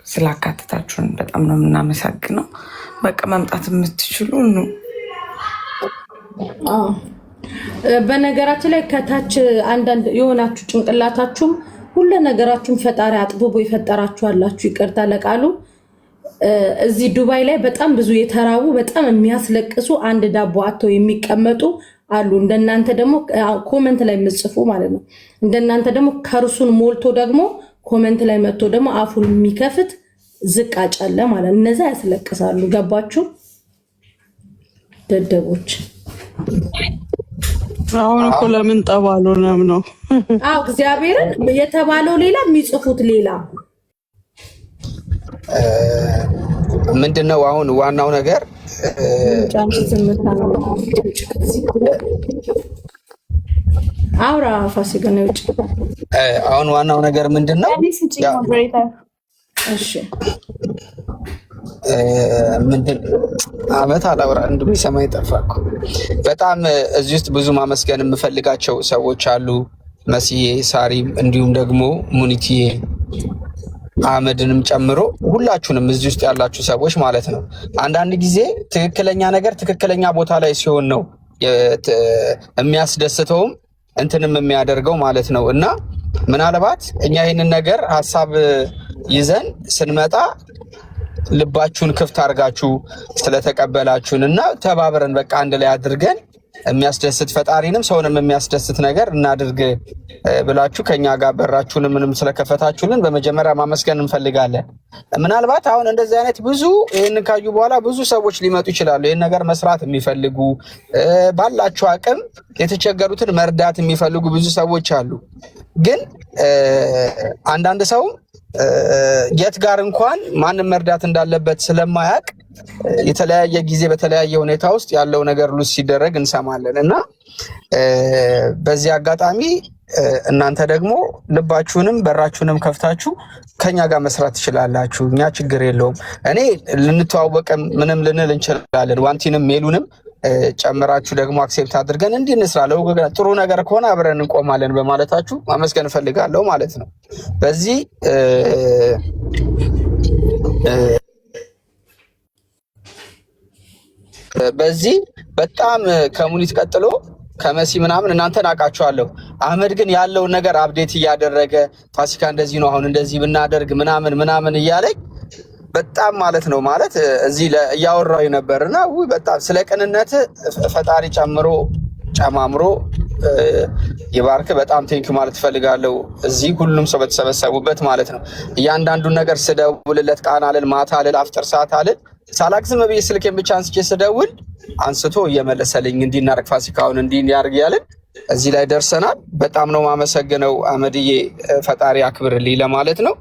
ስላካተታችሁን በጣም ነው የምናመሰግነው። በቃ መምጣት የምትችሉ ነው። በነገራችን ላይ ከታች አንዳንድ የሆናችሁ ጭንቅላታችሁም ሁሉ ነገራችሁን ፈጣሪ አጥብቦ የፈጠራችሁ አላችሁ። ይቅርታ ለቃሉ እዚህ ዱባይ ላይ በጣም ብዙ የተራቡ በጣም የሚያስለቅሱ አንድ ዳቦ አጥተው የሚቀመጡ አሉ። እንደናንተ ደግሞ ኮሜንት ላይ ምጽፉ ማለት ነው። እንደናንተ ደግሞ ከርሱን ሞልቶ ደግሞ ኮሜንት ላይ መጥቶ ደግሞ አፉን የሚከፍት ዝቃጭ አለ ማለት ነው። እነዛ ያስለቅሳሉ። ገባችሁ ደደቦች? አሁን እኮ ለምን ጠባሉ ነው? አዎ እግዚአብሔርን የተባለው ሌላ የሚጽፉት ሌላ ምንድነው? አሁን ዋናው ነገር አውራ ፋሲካ ነው። አሁን ዋናው ነገር ምንድነው? እሺ ምንድን አመት አላውራ እንድም ሰማይ ጠፋኩ። በጣም እዚህ ውስጥ ብዙ ማመስገን የምፈልጋቸው ሰዎች አሉ። መስዬ፣ ሳሪም እንዲሁም ደግሞ ሙኒቲዬ አህመድንም ጨምሮ ሁላችሁንም እዚህ ውስጥ ያላችሁ ሰዎች ማለት ነው። አንዳንድ ጊዜ ትክክለኛ ነገር ትክክለኛ ቦታ ላይ ሲሆን ነው የሚያስደስተውም እንትንም የሚያደርገው ማለት ነው። እና ምናልባት እኛ ይህንን ነገር ሀሳብ ይዘን ስንመጣ ልባችሁን ክፍት አድርጋችሁ ስለተቀበላችሁን እና ተባብረን በቃ አንድ ላይ አድርገን የሚያስደስት ፈጣሪንም ሰውንም የሚያስደስት ነገር እናድርግ ብላችሁ ከኛ ጋር በራችሁን ምንም ስለከፈታችሁልን በመጀመሪያ ማመስገን እንፈልጋለን። ምናልባት አሁን እንደዚህ አይነት ብዙ ይህንን ካዩ በኋላ ብዙ ሰዎች ሊመጡ ይችላሉ። ይህን ነገር መስራት የሚፈልጉ ባላችሁ አቅም የተቸገሩትን መርዳት የሚፈልጉ ብዙ ሰዎች አሉ። ግን አንዳንድ ሰው የት ጋር እንኳን ማንም መርዳት እንዳለበት ስለማያውቅ የተለያየ ጊዜ በተለያየ ሁኔታ ውስጥ ያለው ነገር ሉስ ሲደረግ እንሰማለን እና በዚህ አጋጣሚ እናንተ ደግሞ ልባችሁንም በራችሁንም ከፍታችሁ ከኛ ጋር መስራት ትችላላችሁ። እኛ ችግር የለውም። እኔ ልንተዋወቅም ምንም ልንል እንችላለን። ዋንቲንም ሜሉንም ጨምራችሁ ደግሞ አክሴፕት አድርገን እንዲህ እንስራ ጥሩ ነገር ከሆነ አብረን እንቆማለን በማለታችሁ ማመስገን እፈልጋለሁ ማለት ነው። በዚህ በጣም ከሙኒት ቀጥሎ ከመሲ ምናምን እናንተን አውቃችኋለሁ። አህመድ ግን ያለውን ነገር አፕዴት እያደረገ ፋሲካ እንደዚህ ነው አሁን እንደዚህ ብናደርግ ምናምን እያለኝ በጣም ማለት ነው ማለት እዚህ እያወራው ነበርና በጣም ስለ ቅንነት ፈጣሪ ጨማምሮ ይባርክ። በጣም ቴንክ ማለት ፈልጋለሁ። እዚህ ሁሉም ሰው በተሰበሰቡበት ማለት ነው። እያንዳንዱን ነገር ስደውልለት ቃና አልል ማታ አልል አፍጠር ሰዓት አልል ሳላክ ዝም ብዬ ስልኬን ብቻ አንስቼ ስደውል አንስቶ እየመለሰልኝ እንዲናርግ ፋሲካውን እንዲያርግ ያልን እዚህ ላይ ደርሰናል። በጣም ነው ማመሰግነው አህመድዬ፣ ፈጣሪ አክብርልኝ ለማለት ነው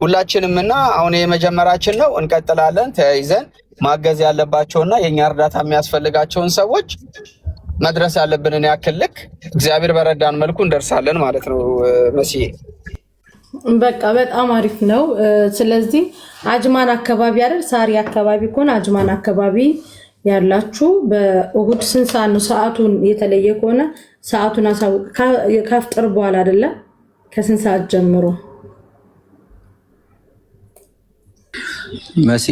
ሁላችንም። እና አሁን የመጀመራችን ነው፣ እንቀጥላለን። ተያይዘን ማገዝ ያለባቸውና የኛ እርዳታ የሚያስፈልጋቸውን ሰዎች መድረስ ያለብንን ያክል ልክ እግዚአብሔር በረዳን መልኩ እንደርሳለን ማለት ነው። መስዬ በቃ በጣም አሪፍ ነው። ስለዚህ አጅማን አካባቢ አይደል? ሳሪ አካባቢ ከሆነ አጅማን አካባቢ ያላችሁ በእሁድ ስንት ሰዓት ነው? ሰዓቱን የተለየ ከሆነ ሰዓቱን አሳውቅ። ከፍጥር በኋላ አይደለ? ከስንት ሰዓት ጀምሮ? መሲ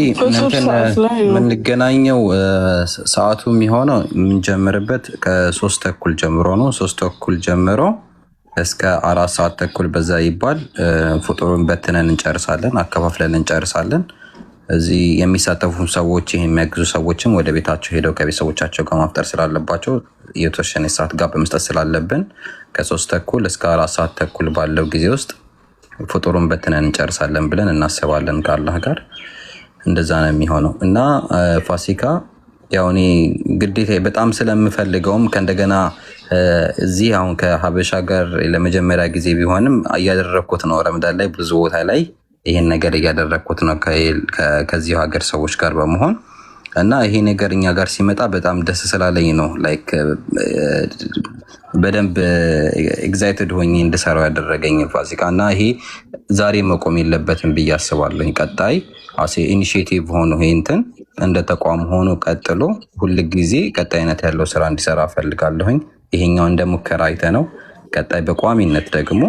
የምንገናኘው ሰዓቱ የሚሆነው የምንጀምርበት ከ3:30 ጀምሮ ነው። 3:30 ጀምሮ እስከ 4 ሰዓት ተኩል በዛ ይባል ፍጡሩን በትነን እንጨርሳለን፣ አከፋፍለን እንጨርሳለን። እዚህ የሚሳተፉ ሰዎች ይሄ የሚያግዙ ሰዎችም ወደ ቤታቸው ሄደው ከቤተሰቦቻቸው ጋር ማፍጠር ስላለባቸው የተወሰነ ሰዓት ጋር በመስጠት ስላለብን ከ3:30 እስከ 4 ሰዓት ተኩል ባለው ጊዜ ውስጥ ፍጡሩን በትነን እንጨርሳለን ብለን እናስባለን። ከአላህ ጋር እንደዛ ነው የሚሆነው እና ፋሲካ ያው እኔ ግዴታ በጣም ስለምፈልገውም ከእንደገና እዚህ አሁን ከሀበሻ ጋር ለመጀመሪያ ጊዜ ቢሆንም እያደረግኩት ነው። ረመዳን ላይ ብዙ ቦታ ላይ ይሄን ነገር እያደረግኩት ነው ከዚሁ ሀገር ሰዎች ጋር በመሆን እና ይሄ ነገር እኛ ጋር ሲመጣ በጣም ደስ ስላለኝ ነው ላይክ በደንብ ኤግዛይትድ ሆኜ እንድሰራው ያደረገኝ ፋሲካ እና ይሄ ዛሬ መቆም የለበትም ብዬ አስባለሁ። ቀጣይ ኢኒሺዬቲቭ ሆኖ ይሄ እንትን እንደ ተቋም ሆኖ ቀጥሎ ሁል ጊዜ ቀጣይነት ያለው ስራ እንዲሰራ ፈልጋለሁኝ። ይሄኛው እንደ ሙከራ አይተ ነው። ቀጣይ በቋሚነት ደግሞ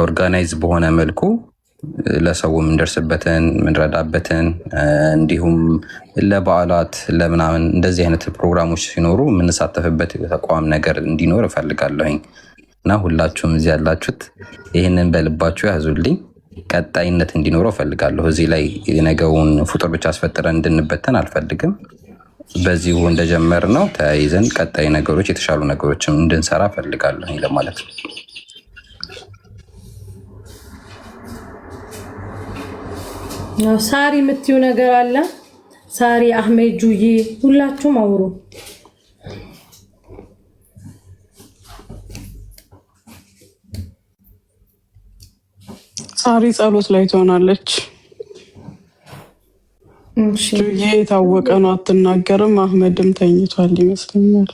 ኦርጋናይዝ በሆነ መልኩ ለሰው የምንደርስበትን የምንረዳበትን እንዲሁም ለበዓላት ለምናምን እንደዚህ አይነት ፕሮግራሞች ሲኖሩ የምንሳተፍበት ተቋም ነገር እንዲኖር እፈልጋለሁኝ እና ሁላችሁም እዚህ ያላችሁት ይህንን በልባችሁ ያዙልኝ። ቀጣይነት እንዲኖረው እፈልጋለሁ። እዚህ ላይ የነገውን ፍጡር ብቻ አስፈጥረን እንድንበተን አልፈልግም። በዚሁ እንደጀመር ነው ተያይዘን ቀጣይ ነገሮች የተሻሉ ነገሮችም እንድንሰራ እፈልጋለሁ ለማለት ነው። ሳሪ የምትዩ ነገር አለ? ሳሪ፣ አህሜድ፣ ጁዬ ሁላችሁም አውሩ። ሳሪ ጸሎት ላይ ትሆናለች። ጁዬ የታወቀ ነው አትናገርም። አህመድም ተኝቷል ይመስለኛል።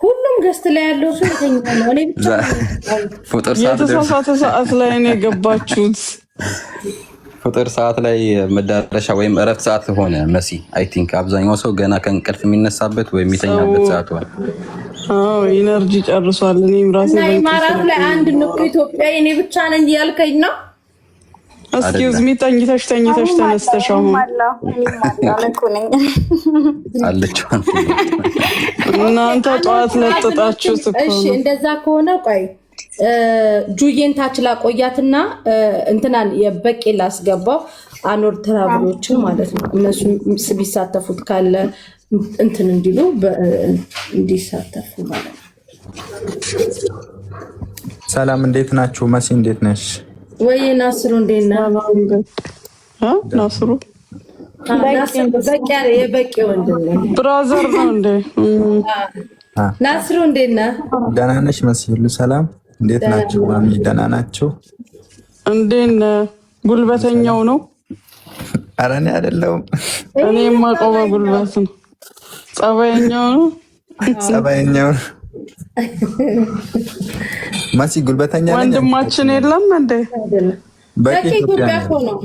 ሁሉም ገስት ላይ ያለው ሰው ተኝቷል። እኔ ብቻ የተሳሳተ ሰዓት ላይ ነው የገባችሁት። ፍጡር ሰዓት ላይ መዳረሻ ወይም እረፍት ሰዓት ሆነ መሲ። አይ ቲንክ አብዛኛው ሰው ገና ከእንቅልፍ የሚነሳበት ወይ የሚተኛበት ሰዓት ሆነ። ኢነርጂ ጨርሷል። እኔም ራሴ ኢማራት ላይ አንድ ነው ኢትዮጵያ እኔ ብቻ ነኝ ያልከኝ ነው። እስኪውዝ ሚ ተኝተሽ ተነስተሽ አሁን አለችው እናንተ ጠዋት ለጥጣችሁት እኮ ነው። እሺ እንደዛ ከሆነ ቆይ ጁዬን ታች ላቆያትና እንትናን የበቄ ላስገባው አኖር ትራቭሎችን ማለት ነው። እነሱ ቢሳተፉት ካለ እንትን እንዲሉ እንዲሳተፉ ማለት ነው። ሰላም እንዴት ናችሁ? መሲ እንዴት ነሽ? ወይ ናስሩ እንዴት ነህ? ናስሩ በቄ የበቄ ወንድም ነው፣ ብራዘር ነው እንዴ? ናስሩ እንዴት ነህ? ደህና ነሽ? መሲ ሁሉ ሰላም እንዴት ናችሁ? ማሚ ደህና ናችሁ? እንዴት ጉልበተኛው ነው? ኧረ እኔ አይደለሁም። እኔ የማውቀው በጉልበት ነው። ጸባይኛው ነው። ጸባይኛው መሲ ጉልበተኛ ነኝ። ወንድማችን የለም እንዴ? በቂ ኢትዮጵያ ነው።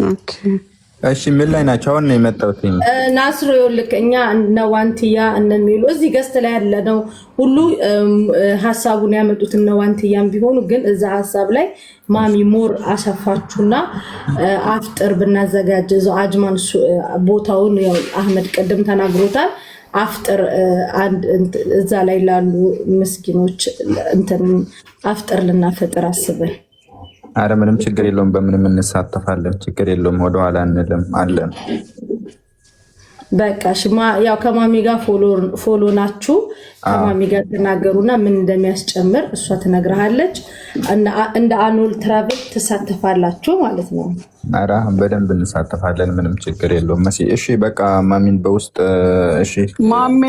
ኦኬ እሺ ምን ላይ ናቸው? አሁን ነው የመጣሁት። ናስሮ ይኸውልህ እኛ እነ ዋንትያ እነሚሉ እዚህ ገስት ላይ ያለ ነው ሁሉ ሀሳቡን ያመጡት እነ ዋንትያም ቢሆኑ ግን እዛ ሀሳብ ላይ ማሚ ሞር አሰፋችሁና አፍጥር ብናዘጋጅ እዛው አጅማን ቦታውን ያው አህመድ ቅድም ተናግሮታል። አፍጥር እዛ ላይ ላሉ ምስኪኖች እንትን አፍጥር ልናፈጥር አስበን። አረ ምንም ችግር የለውም። በምንም እንሳተፋለን። ችግር የለውም። ወደኋላ አንልም አለን። በቃ ሽማ ያው ከማሚ ጋር ፎሎ ናችሁ። ከማሚ ጋር ተናገሩና ምን እንደሚያስጨምር እሷ ትነግርሃለች። እንደ አኖል ትራቭል ትሳተፋላችሁ ማለት ነው። አረ በደንብ እንሳተፋለን። ምንም ችግር የለውም። መሲ እሺ በቃ ማሚን በውስጥ እሺ ማሚ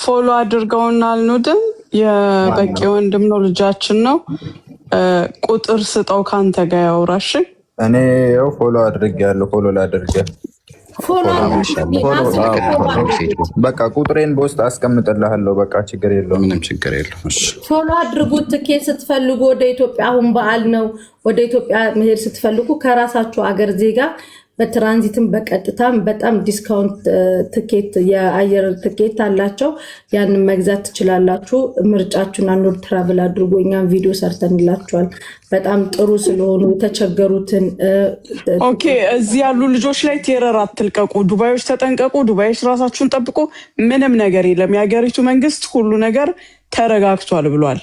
ፎሎ አድርገውና አልኑድም። የበቄ ወንድም ነው፣ ልጃችን ነው። ቁጥር ስጠው ካንተ ጋር ያውራሽ። እኔ ያው ፎሎ አድርጌያለሁ። ፎሎ ላድርገህ በቃ ቁጥሬን በውስጥ አስቀምጥልሃለሁ። በቃ ችግር የለውም። ምንም ችግር የለውም። ፎሎ አድርጉት። ትኬት ስትፈልጉ ወደ ኢትዮጵያ አሁን በዓል ነው። ወደ ኢትዮጵያ መሄድ ስትፈልጉ ከራሳችሁ አገር ዜጋ በትራንዚትም በቀጥታም በጣም ዲስካውንት ትኬት የአየር ትኬት አላቸው። ያንን መግዛት ትችላላችሁ። ምርጫችሁን አኖር ትራቭል አድርጎ እኛም ቪዲዮ ሰርተንላችኋል። በጣም ጥሩ ስለሆኑ የተቸገሩትን ኦኬ። እዚህ ያሉ ልጆች ላይ ቴረር አትልቀቁ። ዱባዮች ተጠንቀቁ። ዱባዮች ራሳችሁን ጠብቁ። ምንም ነገር የለም። የሀገሪቱ መንግስት ሁሉ ነገር ተረጋግቷል ብሏል።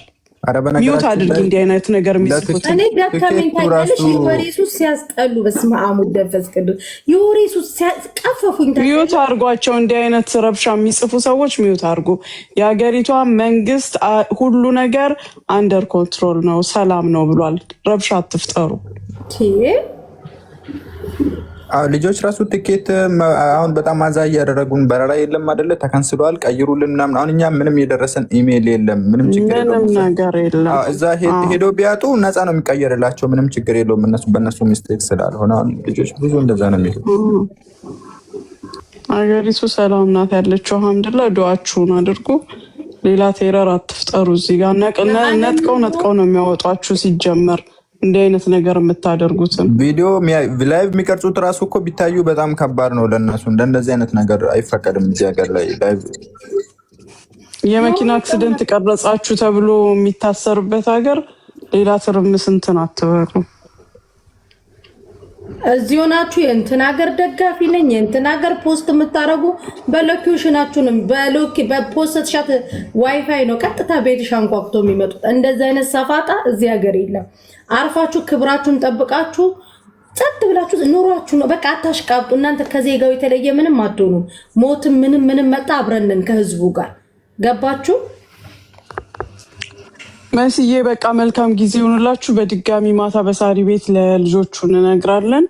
ሚውት አድርጊ። እንዲህ አይነት ነገር የሚጽፉት እኔ ደከመኝ ታውቂያለሽ። የወሬ ሱስ ሲያስጠሉ በስመ አብ ወመንፈስ ቅዱስ የወሬ ሱስ ሲያስቀፈፉኝ ሚውት አድርጓቸው። እንዲህ አይነት ረብሻ የሚጽፉ ሰዎች ሚውት አድርጉ። የሀገሪቷ መንግስት ሁሉ ነገር አንደር ኮንትሮል ነው፣ ሰላም ነው ብሏል። ረብሻ አትፍጠሩ። ልጆች ራሱ ትኬት አሁን በጣም አዛ እያደረጉን በረራ የለም አይደለ? ተከንስሏል፣ ቀይሩልን ምናምን። አሁን እኛ ምንም የደረሰን ኢሜይል የለም። ምንም ችግር የለውም። እዛ ሄደው ቢያጡ ነፃ ነው የሚቀየርላቸው። ምንም ችግር የለውም። እነሱ በእነሱ ሚስቴክ ስላልሆነ አሁን ልጆች ብዙ እንደዛ ነው የሚሉ። ሀገሪቱ ሰላም ናት ያለችው። አልሐምዱሊላህ። ዱዓችሁን አድርጉ። ሌላ ቴረር አትፍጠሩ። እዚህ ጋር ነጥቀው ነው የሚያወጧችሁ ሲጀመር እንዲህ አይነት ነገር የምታደርጉትን ቪዲዮ ላይቭ የሚቀርጹት ራሱ እኮ ቢታዩ በጣም ከባድ ነው ለእነሱ። እንደዚህ አይነት ነገር አይፈቀድም እዚህ ሀገር ላይ ላይቭ። የመኪና አክሲደንት ቀረጻችሁ ተብሎ የሚታሰርበት ሀገር ሌላ ትርምስ እንትን አትበሉ። እዚህ ሆናችሁ የእንትን ሀገር ደጋፊ ነኝ የእንትን ሀገር ፖስት የምታረጉ በሎኬሽናችሁንም በፖስት ሻት ዋይፋይ ነው ቀጥታ ቤትሽ አንኳኩቶ የሚመጡት። እንደዚህ አይነት ሰፋጣ እዚህ ሀገር የለም። አርፋችሁ ክብራችሁን ጠብቃችሁ ጸጥ ብላችሁ ኑሯችሁ ነው በቃ። አታሽቃብጡ እናንተ ከዜጋው የተለየ ምንም አትሆኑ። ሞትም ምንም መጣ አብረንን ከህዝቡ ጋር ገባችሁ? መስዬ በቃ መልካም ጊዜ ይሁንላችሁ። በድጋሚ ማታ በሳሪ ቤት ለልጆቹ እንነግራለን።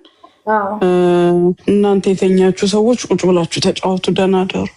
እናንተ የተኛችሁ ሰዎች ቁጭ ብላችሁ ተጫወቱ። ደህና ደሩ።